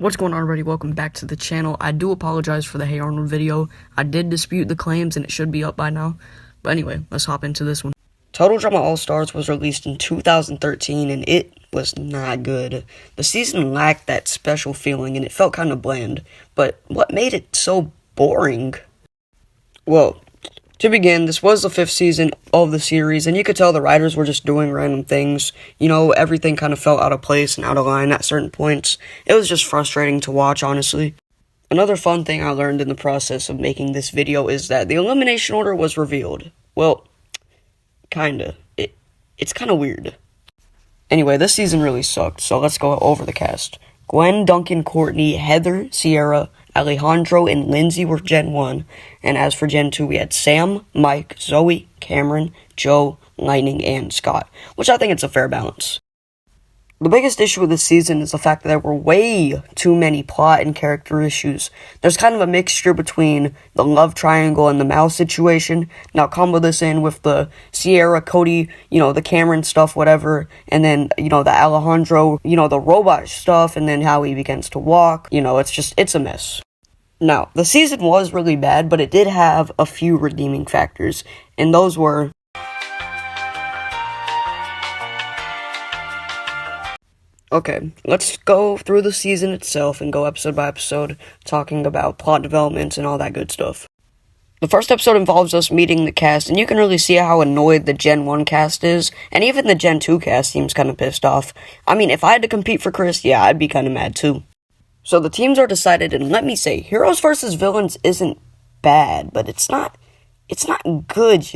What's going on, everybody? Welcome back to the channel. I do apologize for the Hey Arnold video. I did dispute the claims and it should be up by now. But anyway, let's hop into this one. Total Drama All-Stars was released in 2013 and it was not good. The season lacked that special feeling and it felt kind of bland. But what made it so boring? Well, to begin, this was the 5th season of the series, and you could tell the writers were just doing random things. You know, everything kind of felt out of place and out of line at certain points. It was just frustrating to watch, honestly. Another fun thing I learned in the process of making this video is that the elimination order was revealed. Well, kinda. It's kinda weird. Anyway, this season really sucked, so let's go over the cast. Gwen, Duncan, Courtney, Heather, Sierra, Alejandro, and Lindsay were Gen 1, and as for Gen 2, we had Sam, Mike, Zoe, Cameron, Joe, Lightning, and Scott, which I think it's a fair balance. The biggest issue with this season is the fact that there were way too many plot and character issues. There's kind of a mixture between the love triangle and the Mal situation. Now combo this in with the Sierra, Cody, the Cameron stuff, whatever, and then, the Alejandro, the robot stuff, and then how he begins to walk. It's a mess. Now, the season was really bad, but it did have a few redeeming factors, and those were... Okay, let's go through the season itself and go episode by episode, talking about plot developments and all that good stuff. The first episode involves us meeting the cast, and you can really see how annoyed the Gen 1 cast is, and even the Gen 2 cast seems kind of pissed off. I mean, if I had to compete for Chris, yeah, I'd be kind of mad too. So the teams are decided, and let me say, Heroes vs. Villains isn't bad, but it's not good,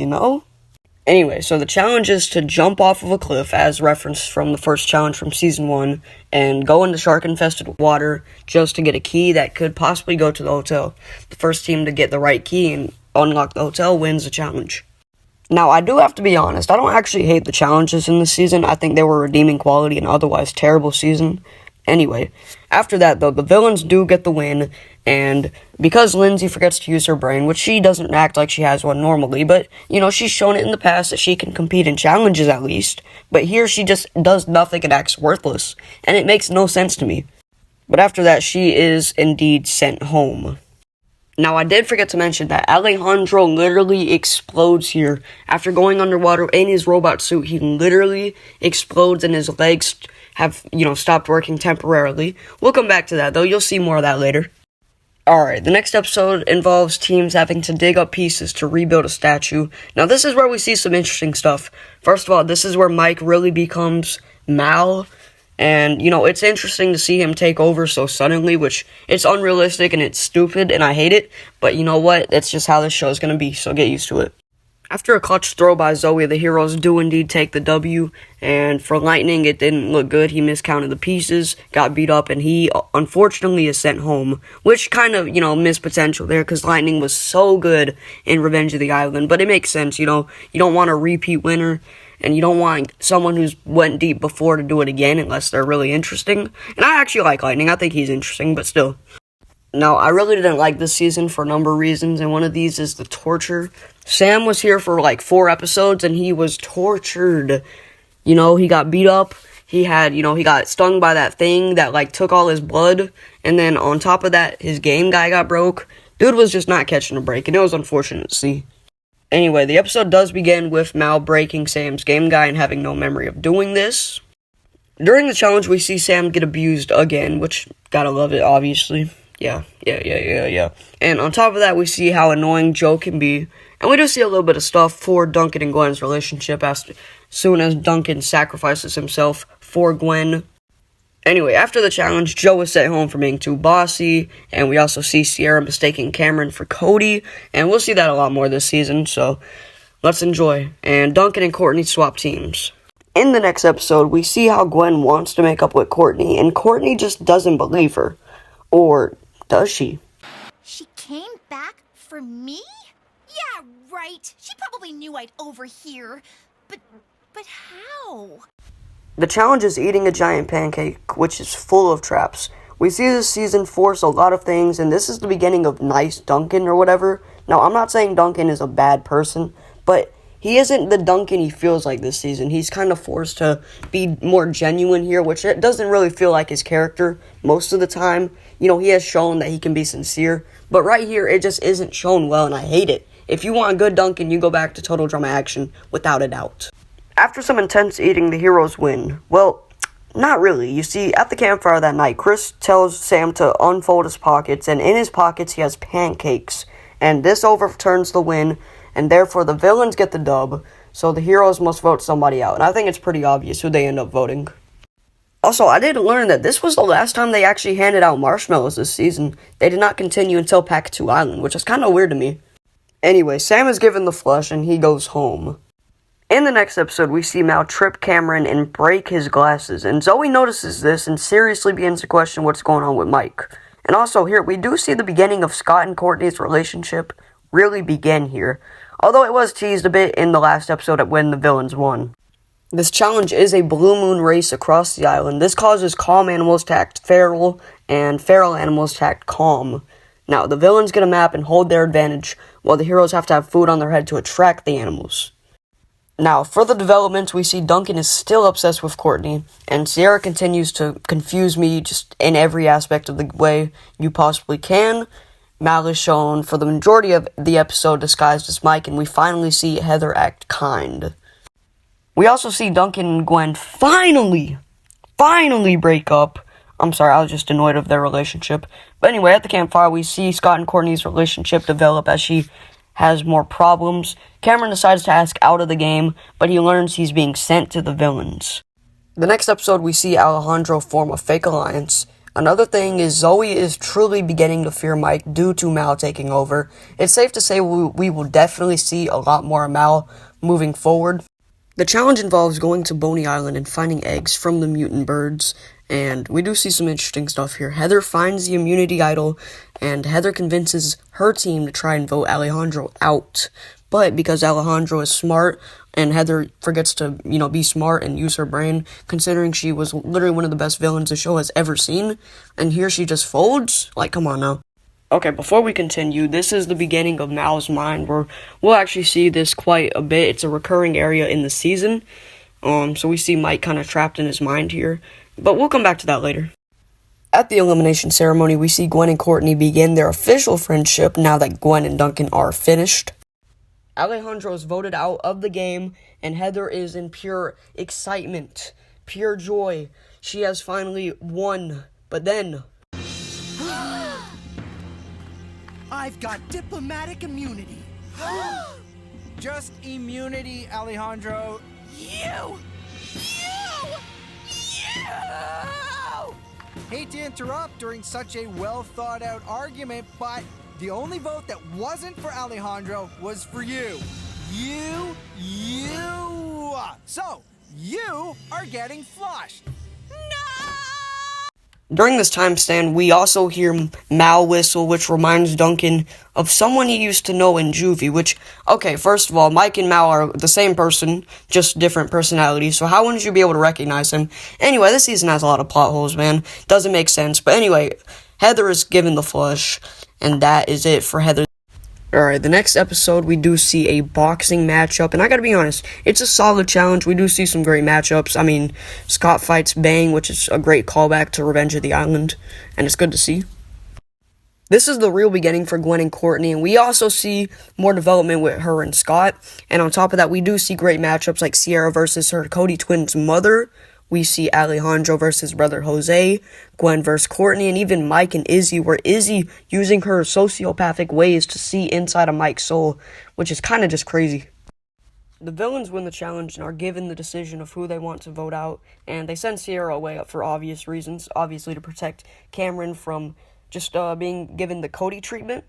Anyway, so the challenge is to jump off of a cliff, as referenced from the first challenge from Season 1, and go into shark-infested water just to get a key that could possibly go to the hotel. The first team to get the right key and unlock the hotel wins the challenge. Now, I do have to be honest, I don't actually hate the challenges in this season. I think they were redeeming quality in an otherwise terrible season. Anyway, after that, though, the villains do get the win, and because Lindsay forgets to use her brain, which she doesn't act like she has one normally, but, she's shown it in the past that she can compete in challenges at least, but here she just does nothing and acts worthless, and it makes no sense to me. But after that, she is indeed sent home. Now, I did forget to mention that Alejandro literally explodes here. After going underwater in his robot suit, he literally explodes and his legs have, stopped working temporarily. We'll come back to that, though. You'll see more of that later. Alright, the next episode involves teams having to dig up pieces to rebuild a statue. Now, this is where we see some interesting stuff. First of all, this is where Mike really becomes Mal. And, it's interesting to see him take over so suddenly, which it's unrealistic and it's stupid and I hate it. But you know what? That's just how this show is going to be, so get used to it. After a clutch throw by Zoe, the heroes do indeed take the W, and for Lightning, it didn't look good. He miscounted the pieces, got beat up, and he, unfortunately, is sent home, which kind of, missed potential there, because Lightning was so good in Revenge of the Island, but it makes sense, you don't want a repeat winner, and you don't want someone who's went deep before to do it again, unless they're really interesting, and I actually like Lightning. I think he's interesting, but still. Now, I really didn't like this season for a number of reasons, and one of these is the torture. Sam was here for, 4 episodes, and he was tortured. He got beat up, he got stung by that thing that, took all his blood, and then on top of that, his game guy got broke. Dude was just not catching a break, and it was unfortunate to see. Anyway, the episode does begin with Mal breaking Sam's game guy and having no memory of doing this. During the challenge, we see Sam get abused again, which, gotta love it, obviously. Yeah. And on top of that, we see how annoying Joe can be. And we do see a little bit of stuff for Duncan and Gwen's relationship as soon as Duncan sacrifices himself for Gwen. Anyway, after the challenge, Joe is sent home for being too bossy. And we also see Sierra mistaking Cameron for Cody. And we'll see that a lot more this season, so let's enjoy. And Duncan and Courtney swap teams. In the next episode, we see how Gwen wants to make up with Courtney, and Courtney just doesn't believe her. Or does she? She came back for me? Yeah, right. She probably knew I'd overhear. But how? The challenge is eating a giant pancake, which is full of traps. We see this season force a lot of things, and this is the beginning of Nice Duncan or whatever. Now, I'm not saying Duncan is a bad person, but he isn't the Duncan he feels like this season. He's kind of forced to be more genuine here, which it doesn't really feel like his character most of the time. You know, he has shown that he can be sincere, but right here, it just isn't shown well, and I hate it. If you want a good Duncan, you go back to Total Drama Action, without a doubt. After some intense eating, the heroes win. Well, not really. You see, at the campfire that night, Chris tells Sam to unfold his pockets, and in his pockets he has pancakes. And this overturns the win, and therefore the villains get the dub, so the heroes must vote somebody out. And I think it's pretty obvious who they end up voting. Also, I did learn that this was the last time they actually handed out marshmallows this season. They did not continue until Pack 2 Island, which is kind of weird to me. Anyway, Sam is given the flush, and he goes home. In the next episode, we see Mal trip Cameron and break his glasses, and Zoe notices this and seriously begins to question what's going on with Mike. And also here, we do see the beginning of Scott and Courtney's relationship really begin here, although it was teased a bit in the last episode when the villains won. This challenge is a blue moon race across the island. This causes calm animals to act feral, and feral animals to act calm. Now, the villains get a map and hold their advantage, while the heroes have to have food on their head to attract the animals. Now, for the developments, we see Duncan is still obsessed with Courtney, and Sierra continues to confuse me just in every aspect of the way you possibly can. Mal is shown for the majority of the episode disguised as Mike, and we finally see Heather act kind. We also see Duncan and Gwen finally break up. I'm sorry, I was just annoyed of their relationship. But anyway, at the campfire, we see Scott and Courtney's relationship develop as she has more problems. Cameron decides to ask out of the game, but he learns he's being sent to the villains. The next episode, we see Alejandro form a fake alliance. Another thing is Zoe is truly beginning to fear Mike due to Mal taking over. It's safe to say we will definitely see a lot more of Mal moving forward. The challenge involves going to Boney Island and finding eggs from the mutant birds, and we do see some interesting stuff here. Heather finds the immunity idol, and Heather convinces her team to try and vote Alejandro out. But because Alejandro is smart, and Heather forgets to, be smart and use her brain, considering she was literally one of the best villains the show has ever seen, and here she just folds? Like, come on now. Okay, before we continue, this is the beginning of Mal's mind, where we'll actually see this quite a bit. It's a recurring area in the season, so we see Mike kind of trapped in his mind here, but we'll come back to that later. At the elimination ceremony, we see Gwen and Courtney begin their official friendship now that Gwen and Duncan are finished. Alejandro is voted out of the game, and Heather is in pure excitement, pure joy. She has finally won, but then... I've got diplomatic immunity. Just immunity, Alejandro. You! Hate to interrupt during such a well-thought-out argument, but the only vote that wasn't for Alejandro was for you. You. So, you are getting flushed. During this time stand, we also hear Mal whistle, which reminds Duncan of someone he used to know in juvie, which, okay, first of all, Mike and Mal are the same person, just different personalities, so how wouldn't you be able to recognize him? Anyway, this season has a lot of plot holes, man. Doesn't make sense, but anyway, Heather is given the flush, and that is it for Heather. Alright, the next episode, we do see a boxing matchup, and I gotta be honest, it's a solid challenge. We do see some great matchups. I mean, Scott fights Bang, which is a great callback to Revenge of the Island, and it's good to see. This is the real beginning for Gwen and Courtney, and we also see more development with her and Scott, and on top of that, we do see great matchups like Sierra versus her Cody twin's mother. We see Alejandro versus brother Jose, Gwen versus Courtney, and even Mike and Izzy, where Izzy using her sociopathic ways to see inside of Mike's soul, which is kind of just crazy. The villains win the challenge and are given the decision of who they want to vote out, and they send Sierra away for obvious reasons, obviously to protect Cameron from just being given the Cody treatment,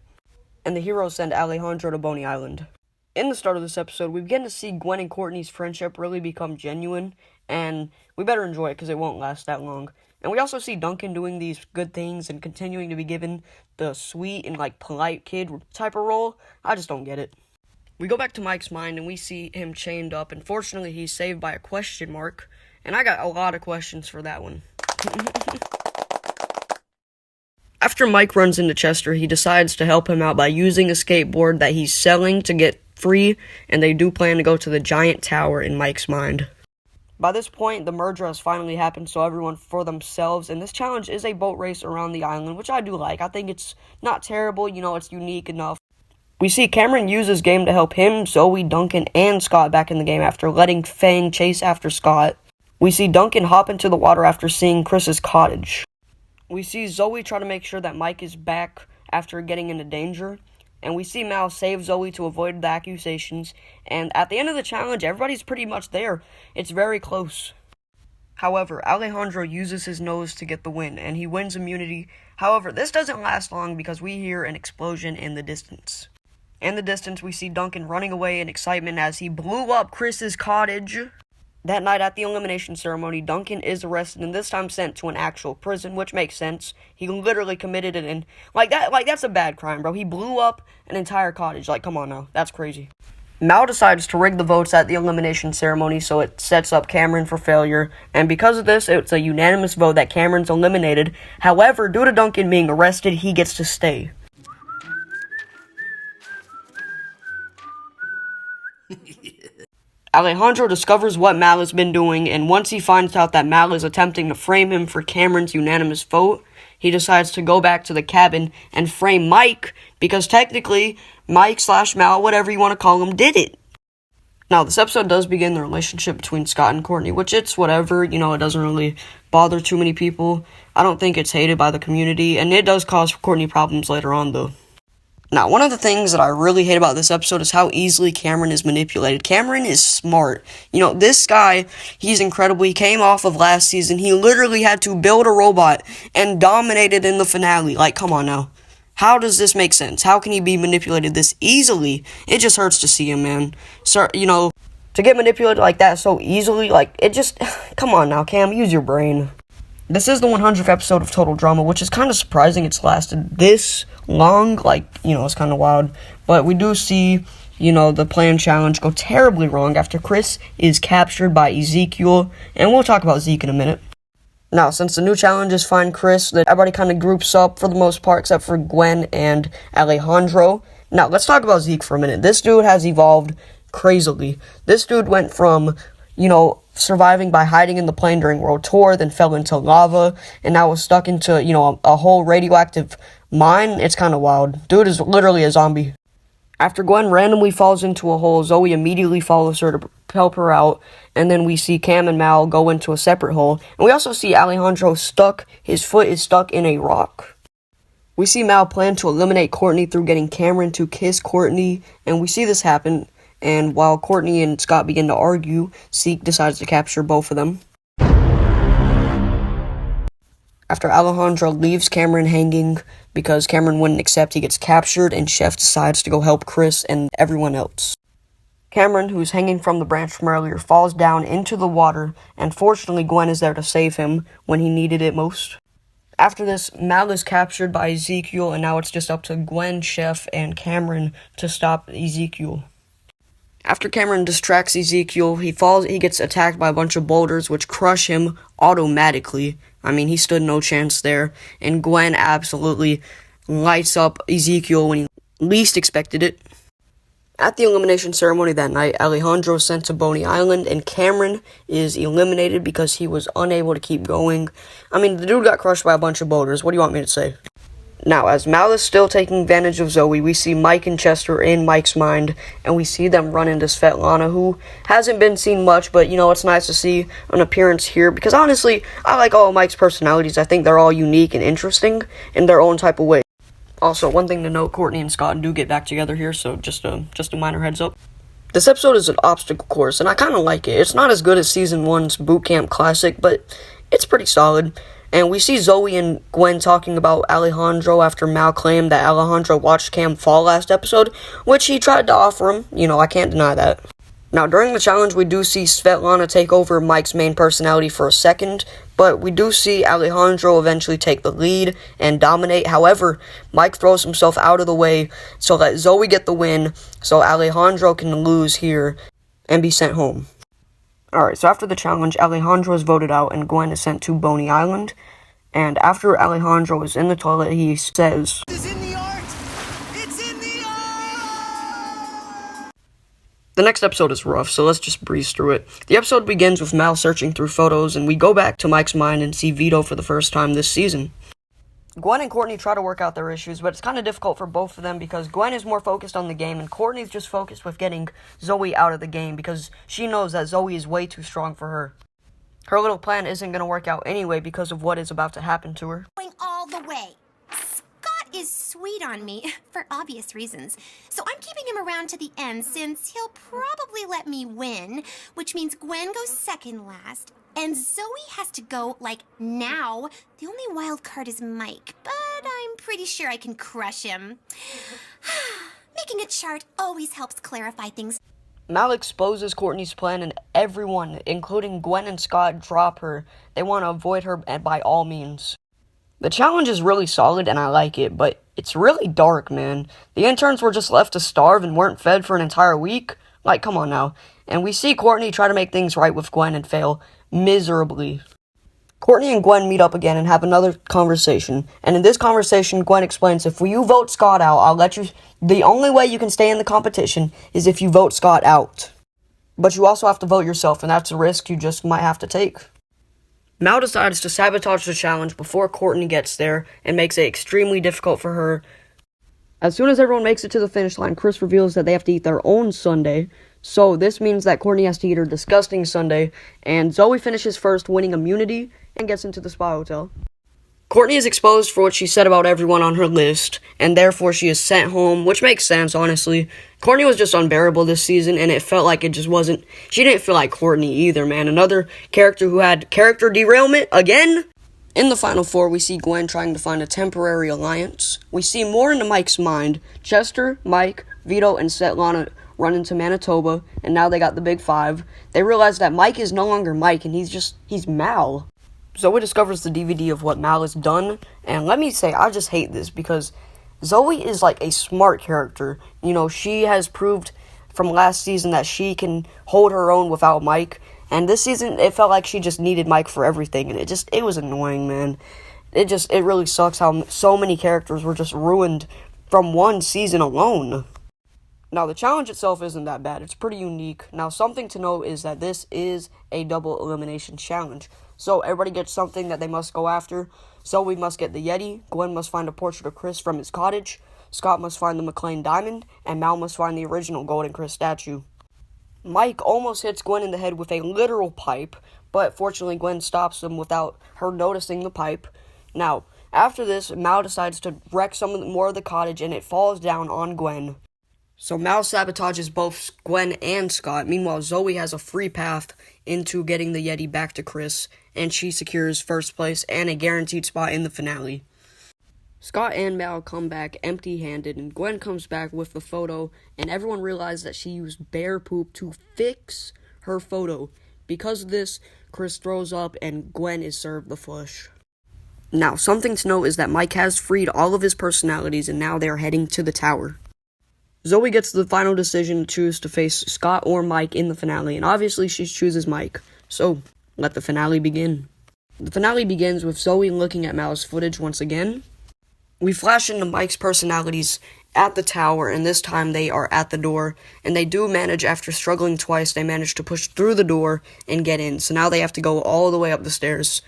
and the heroes send Alejandro to Boney Island. In the start of this episode, we begin to see Gwen and Courtney's friendship really become genuine, and we better enjoy it because it won't last that long. And we also see Duncan doing these good things and continuing to be given the sweet and polite kid type of role. I just don't get it. We go back to Mike's mind and we see him chained up, and fortunately he's saved by a question mark, and I got a lot of questions for that one. After Mike runs into Chester, he decides to help him out by using a skateboard that he's selling to get free, and they do plan to go to the giant tower in Mike's mind. By this point, the merger has finally happened, so everyone for themselves, and this challenge is a boat race around the island, which I do like. I think it's not terrible, it's unique enough. We see Cameron use his game to help him, Zoe, Duncan, and Scott back in the game after letting Fang chase after Scott. We see Duncan hop into the water after seeing Chris's cottage. We see Zoe try to make sure that Mike is back after getting into danger. And we see Mal save Zoe to avoid the accusations. And at the end of the challenge, everybody's pretty much there. It's very close. However, Alejandro uses his nose to get the win, and he wins immunity. However, this doesn't last long because we hear an explosion in the distance. In the distance, we see Duncan running away in excitement as he blew up Chris's cottage. That night at the elimination ceremony, Duncan is arrested and this time sent to an actual prison, which makes sense. He literally committed it, and that's a bad crime, bro. He blew up an entire cottage. Come on now. That's crazy. Mal decides to rig the votes at the elimination ceremony, so it sets up Cameron for failure, and because of this, it's a unanimous vote that Cameron's eliminated. However, due to Duncan being arrested, he gets to stay. Alejandro discovers what Mal has been doing, and once he finds out that Mal is attempting to frame him for Cameron's unanimous vote, he decides to go back to the cabin and frame Mike, because technically, Mike/Mal, whatever you want to call him, did it. Now, this episode does begin the relationship between Scott and Courtney, which it's whatever, it doesn't really bother too many people. I don't think it's hated by the community, and it does cause Courtney problems later on, though. Now, one of the things that I really hate about this episode is how easily Cameron is manipulated. Cameron is smart. This guy, he's incredible. He came off of last season. He literally had to build a robot and dominated in the finale. Come on now. How does this make sense? How can he be manipulated this easily? It just hurts to see him, man. So, to get manipulated like that so easily, it just... Come on now, Cam, use your brain. This is the 100th episode of Total Drama, which is kind of surprising it's lasted this long. It's kind of wild. But we do see, the planned challenge go terribly wrong after Chris is captured by Ezekiel. And we'll talk about Zeke in a minute. Now, since the new challenge is Find Chris, that everybody kind of groups up for the most part, except for Gwen and Alejandro. Now, let's talk about Zeke for a minute. This dude has evolved crazily. This dude went from, surviving by hiding in the plane during World Tour, then fell into lava, and now was stuck into, a whole radioactive mine. It's kind of wild. Dude is literally a zombie. After Gwen randomly falls into a hole, Zoe immediately follows her to help her out, and then we see Cam and Mal go into a separate hole, and we also see Alejandro stuck. His foot is stuck in a rock. We see Mal plan to eliminate Courtney through getting Cameron to kiss Courtney, and we see this happen. And while Courtney and Scott begin to argue, Zeke decides to capture both of them. After Alejandro leaves Cameron hanging because Cameron wouldn't accept, he gets captured, and Chef decides to go help Chris and everyone else. Cameron, who's hanging from the branch from earlier, falls down into the water, and fortunately Gwen is there to save him when he needed it most. After this, Mal is captured by Ezekiel, and now it's just up to Gwen, Chef, and Cameron to stop Ezekiel. After Cameron distracts Ezekiel, he gets attacked by a bunch of boulders, which crush him automatically. He stood no chance there. And Gwen absolutely lights up Ezekiel when he least expected it. At the elimination ceremony that night, Alejandro is sent to Boney Island, and Cameron is eliminated because he was unable to keep going. The dude got crushed by a bunch of boulders. What do you want me to say? Now, as Mal is still taking advantage of Zoe, we see Mike and Chester in Mike's mind, and we see them run into Svetlana, who hasn't been seen much, but, it's nice to see an appearance here, because honestly, I like all of Mike's personalities. I think they're all unique and interesting in their own type of way. Also, one thing to note, Courtney and Scott do get back together here, so just a minor heads up. This episode is an obstacle course, and I kind of like it. It's not as good as Season 1's Boot Camp Classic, but it's pretty solid. And we see Zoe and Gwen talking about Alejandro after Mal claimed that Alejandro watched Cam fall last episode, which he tried to offer him. I can't deny that. Now, during the challenge, we do see Svetlana take over Mike's main personality for a second, but we do see Alejandro eventually take the lead and dominate. However, Mike throws himself out of the way so that Zoe get the win, so Alejandro can lose here and be sent home. Alright, so after the challenge, Alejandro is voted out and Gwen is sent to Boney Island. And after Alejandro is in the toilet, he says, It's in the art! It's in the art! The next episode is rough, so let's just breeze through it. The episode begins with Mal searching through photos, and we go back to Mike's mind and see Vito for the first time this season. Gwen and Courtney try to work out their issues, but it's kind of difficult for both of them because Gwen is more focused on the game, and Courtney's just focused with getting Zoe out of the game because she knows that Zoe is way too strong for her. Her little plan isn't going to work out anyway because of what is about to happen to her. Going all the way. Scott is sweet on me, for obvious reasons. So I'm keeping him around to the end since he'll probably let me win, which means Gwen goes second last, and Zoe has to go, like, now. The only wild card is Mike, but I'm pretty sure I can crush him. Making a chart always helps clarify things. Mal exposes Courtney's plan, and everyone, including Gwen and Scott, drop her. They want to avoid her by all means. The challenge is really solid, and I like it, but it's really dark, man. The interns were just left to starve and weren't fed for an entire week. Like, come on now. And we see Courtney try to make things right with Gwen and fail miserably. Courtney and Gwen meet up again and have another conversation. And in this conversation, Gwen explains, if you vote Scott out, I'll let you... The only way you can stay in the competition is if you vote Scott out. But you also have to vote yourself, and that's a risk you just might have to take. Mal decides to sabotage the challenge before Courtney gets there and makes it extremely difficult for her. As soon as everyone makes it to the finish line, Chris reveals that they have to eat their own sundae. So this means that Courtney has to eat her disgusting sundae, and Zoe finishes first, winning immunity, and gets into the spa hotel. Courtney is exposed for what she said about everyone on her list, and therefore she is sent home, which makes sense, honestly. Courtney was just unbearable this season, and it felt like it just wasn't... She didn't feel like Courtney either, man. Another character who had character derailment again. In the final four, we see Gwen trying to find a temporary alliance. We see more into Mike's mind. Chester, Mike, Vito, and Svetlana run into Manitoba, and now they got the big five. They realize that Mike is no longer Mike, and he's Mal. Zoe discovers the DVD of what Mal has done, and let me say, I just hate this, because Zoe is like a smart character. You know, she has proved from last season that she can hold her own without Mike, and this season, it felt like she just needed Mike for everything, and it was annoying, man. It really sucks how so many characters were just ruined from one season alone. Now, the challenge itself isn't that bad. It's pretty unique. Now, something to note is that this is a double elimination challenge. So, everybody gets something that they must go after. Zoe must get the Yeti, Gwen must find a portrait of Chris from his cottage, Scott must find the McLean diamond, and Mal must find the original Golden Chris statue. Mike almost hits Gwen in the head with a literal pipe, but fortunately Gwen stops him without her noticing the pipe. Now, after this, Mal decides to wreck more of the cottage, and it falls down on Gwen. So Mal sabotages both Gwen and Scott. Meanwhile, Zoe has a free path into getting the Yeti back to Chris, and she secures first place and a guaranteed spot in the finale. Scott and Mal come back empty-handed, and Gwen comes back with the photo, and everyone realizes that she used bear poop to fix her photo. Because of this, Chris throws up, and Gwen is served the flush. Now, something to note is that Mike has freed all of his personalities, and now they are heading to the tower. Zoe gets the final decision to choose to face Scott or Mike in the finale, and obviously she chooses Mike. So, let the finale begin. The finale begins with Zoe looking at Mal's footage once again. We flash into Mike's personalities at the tower, and this time they are at the door, and they do manage, after struggling twice, they manage to push through the door and get in, so now they have to go all the way up the stairs.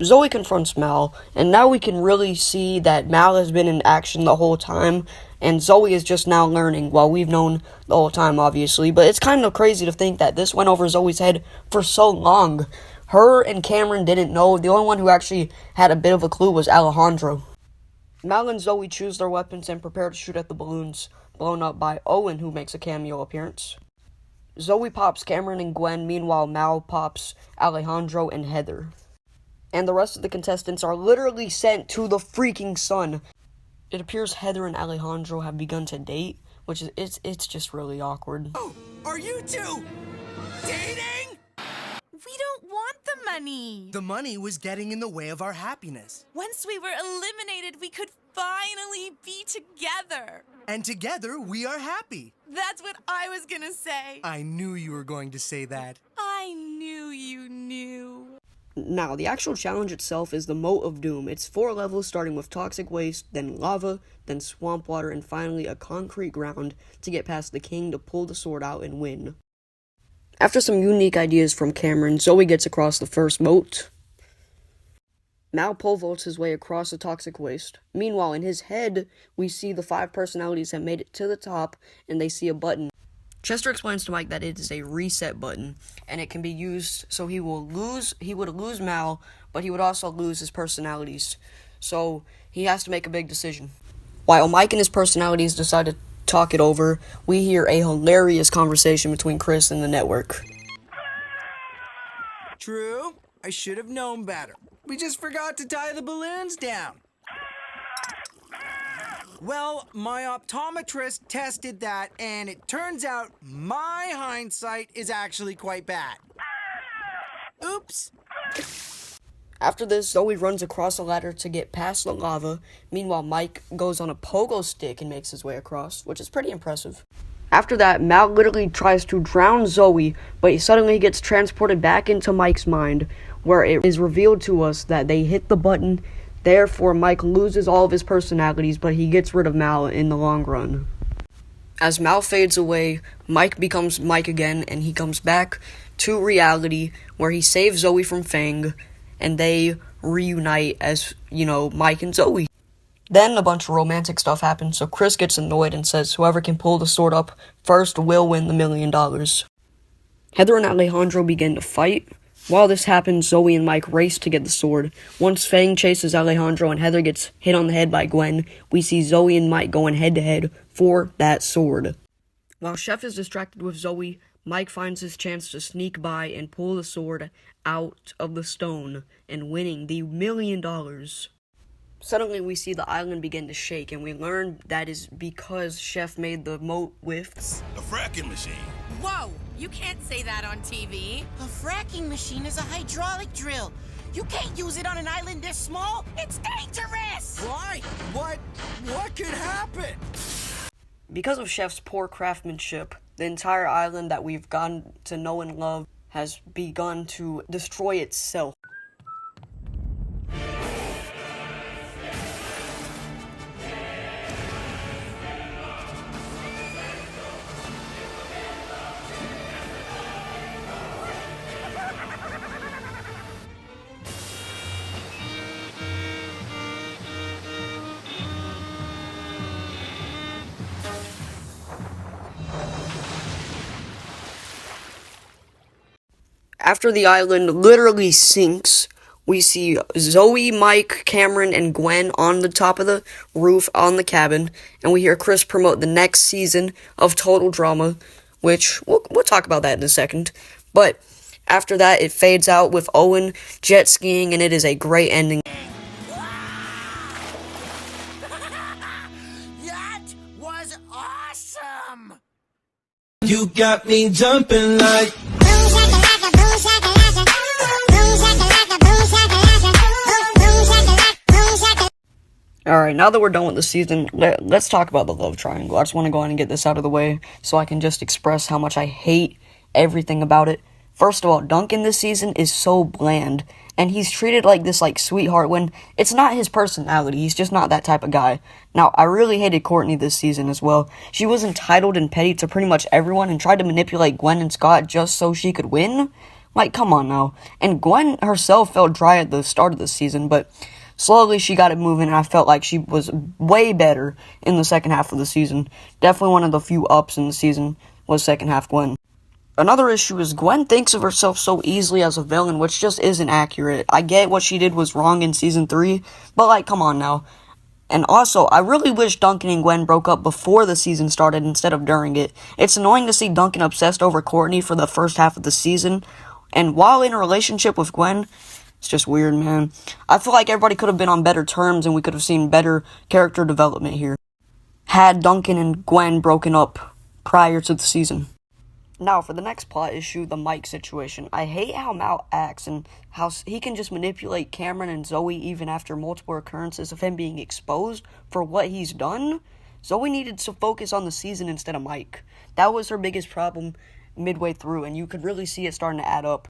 Zoe confronts Mal, and now we can really see that Mal has been in action the whole time, and Zoe is just now learning, while we've known the whole time, obviously. But it's kind of crazy to think that this went over Zoe's head for so long. Her and Cameron didn't know. The only one who actually had a bit of a clue was Alejandro. Mal and Zoe choose their weapons and prepare to shoot at the balloons, blown up by Owen, who makes a cameo appearance. Zoe pops Cameron and Gwen, meanwhile Mal pops Alejandro and Heather. And the rest of the contestants are literally sent to the freaking sun. It appears Heather and Alejandro have begun to date, which is it's just really awkward. Oh, are you two dating? We don't want the money. The money was getting in the way of our happiness. Once we were eliminated, we could finally be together. And together, we are happy. That's what I was gonna say. I knew you were going to say that. I knew you knew. Now, the actual challenge itself is the Moat of Doom. It's 4 levels starting with toxic waste, then lava, then swamp water, and finally a concrete ground to get past the king to pull the sword out and win. After some unique ideas from Cameron, Zoe gets across the first moat. Mal pole vaults his way across the toxic waste. Meanwhile, in his head, we see the 5 personalities have made it to the top, and they see a button. Chester explains to Mike that it is a reset button, and it can be used so he would lose Mal, but he would also lose his personalities. So, he has to make a big decision. While Mike and his personalities decide to talk it over, we hear a hilarious conversation between Chris and the network. True, I should have known better. We just forgot to tie the balloons down. Well, my optometrist tested that, and it turns out my hindsight is actually quite bad. Oops. After this, Zoe runs across a ladder to get past the lava. Meanwhile, Mike goes on a pogo stick and makes his way across, which is pretty impressive. After that, Mal literally tries to drown Zoe, but he suddenly gets transported back into Mike's mind, where it is revealed to us that they hit the button. Therefore, Mike loses all of his personalities, but he gets rid of Mal in the long run. As Mal fades away, Mike becomes Mike again, and he comes back to reality, where he saves Zoe from Fang, and they reunite as, Mike and Zoe. Then a bunch of romantic stuff happens, so Chris gets annoyed and says whoever can pull the sword up first will win the $1 million. Heather and Alejandro begin to fight. While this happens, Zoe and Mike race to get the sword. Once Fang chases Alejandro and Heather gets hit on the head by Gwen, we see Zoe and Mike going head-to-head for that sword. While Chef is distracted with Zoe, Mike finds his chance to sneak by and pull the sword out of the stone and winning the $1 million. Suddenly, we see the island begin to shake, and we learn that is because Chef made the moat with a fracking machine. Whoa, you can't say that on TV. A fracking machine is a hydraulic drill. You can't use it on an island this small. It's dangerous! Why? What could happen? Because of Chef's poor craftsmanship, the entire island that we've gotten to know and love has begun to destroy itself. After the island literally sinks, we see Zoe, Mike, Cameron, and Gwen on the top of the roof on the cabin, and we hear Chris promote the next season of Total Drama, which we'll talk about that in a second. But after that, it fades out with Owen jet skiing, and it is a great ending. That was awesome! You got me jumping like Alright, now that we're done with the season, let's talk about the love triangle. I just want to go on and get this out of the way so I can just express how much I hate everything about it. First of all, Duncan this season is so bland, and he's treated like this sweetheart when it's not his personality. He's just not that type of guy. Now, I really hated Courtney this season as well. She was entitled and petty to pretty much everyone and tried to manipulate Gwen and Scott just so she could win. Come on now. And Gwen herself felt dry at the start of the season, but slowly she got it moving, and I felt like she was way better in the second half of the season. Definitely one of the few ups in the season was second half Gwen. Another issue is Gwen thinks of herself so easily as a villain, which just isn't accurate. I get what she did was wrong in season 3, but come on now. And also, I really wish Duncan and Gwen broke up before the season started instead of during it. It's annoying to see Duncan obsessed over Courtney for the first half of the season, and while in a relationship with Gwen, it's just weird, man. I feel like everybody could have been on better terms and we could have seen better character development here had Duncan and Gwen broken up prior to the season. Now, for the next plot issue, the Mike situation. I hate how Mal acts and how he can just manipulate Cameron and Zoe even after multiple occurrences of him being exposed for what he's done. Zoe needed to focus on the season instead of Mike. That was her biggest problem midway through, and you could really see it starting to add up.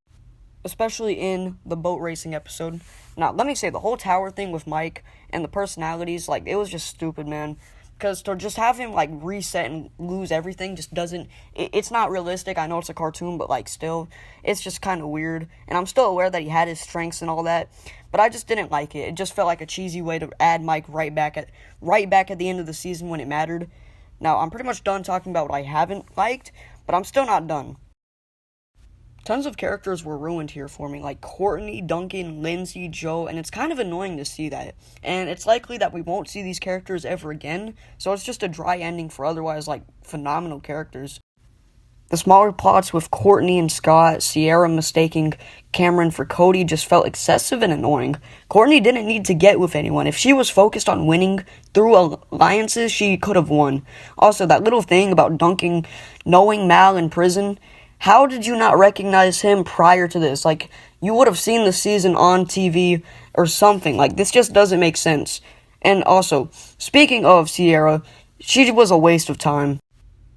especially in the boat racing episode. Now, let me say, the whole tower thing with Mike and the personalities, like, it was just stupid, man. Because to just have him, like, reset and lose everything just doesn't... It's not realistic. I know it's a cartoon, but, like, still, it's just kind of weird. And I'm still aware that he had his strengths and all that, but I just didn't like it. It just felt like a cheesy way to add Mike right back at the end of the season when it mattered. Now, I'm pretty much done talking about what I haven't liked, but I'm still not done. Tons of characters were ruined here for me, like Courtney, Duncan, Lindsay, Joe, and it's kind of annoying to see that. And it's likely that we won't see these characters ever again, so it's just a dry ending for otherwise, like, phenomenal characters. The smaller plots with Courtney and Scott, Sierra mistaking Cameron for Cody just felt excessive and annoying. Courtney didn't need to get with anyone. If she was focused on winning through alliances, she could have won. Also, that little thing about Duncan knowing Mal in prison... How did you not recognize him prior to this? Like, you would have seen the season on TV or something. Like, this just doesn't make sense. And also, speaking of Sierra, she was a waste of time.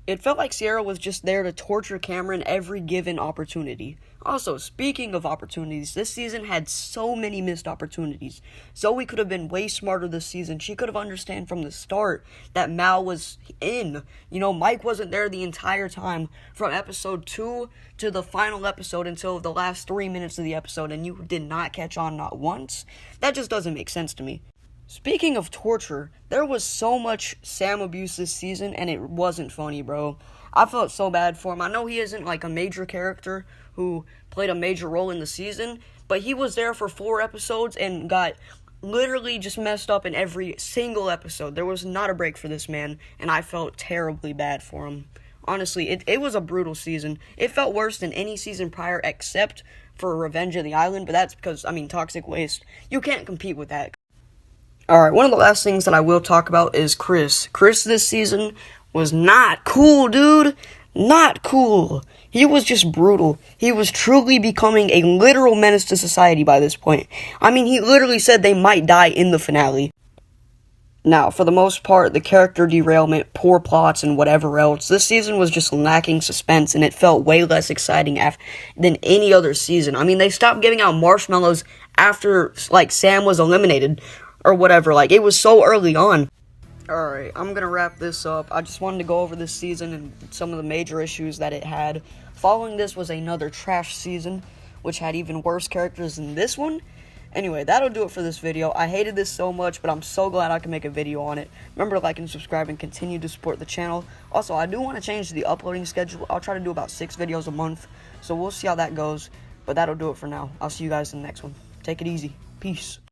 It felt like Sierra was just there to torture Cameron every given opportunity. Also, speaking of opportunities, this season had so many missed opportunities. Zoe could have been way smarter this season. She could have understood from the start that Mal was in. You know, Mike wasn't there the entire time from episode 2 to the final episode until the last 3 minutes of the episode, and you did not catch on not once. That just doesn't make sense to me. Speaking of torture, there was so much Sam abuse this season, and it wasn't funny, bro. I felt so bad for him. I know he isn't, like, a major character who played a major role in the season, but he was there for 4 episodes and got literally just messed up in every single episode. There was not a break for this man, and I felt terribly bad for him. Honestly, it was a brutal season. It felt worse than any season prior except for Revenge of the Island, but that's because, I mean, Toxic Waste. You can't compete with that. Alright, one of the last things that I will talk about is Chris. Chris this season was not cool, dude. Not cool. He was just brutal. He was truly becoming a literal menace to society by this point. I mean, he literally said they might die in the finale. Now, for the most part, the character derailment, poor plots, and whatever else, this season was just lacking suspense, and it felt way less exciting than any other season. I mean, they stopped giving out marshmallows after, like, Sam was eliminated. Or whatever, like, it was so early on. Alright, I'm gonna wrap this up. I just wanted to go over this season and some of the major issues that it had. Following this was another trash season, which had even worse characters than this one. Anyway, that'll do it for this video. I hated this so much, but I'm so glad I can make a video on it. Remember to like and subscribe and continue to support the channel. Also, I do want to change the uploading schedule. I'll try to do about 6 videos a month, so we'll see how that goes. But that'll do it for now. I'll see you guys in the next one. Take it easy. Peace.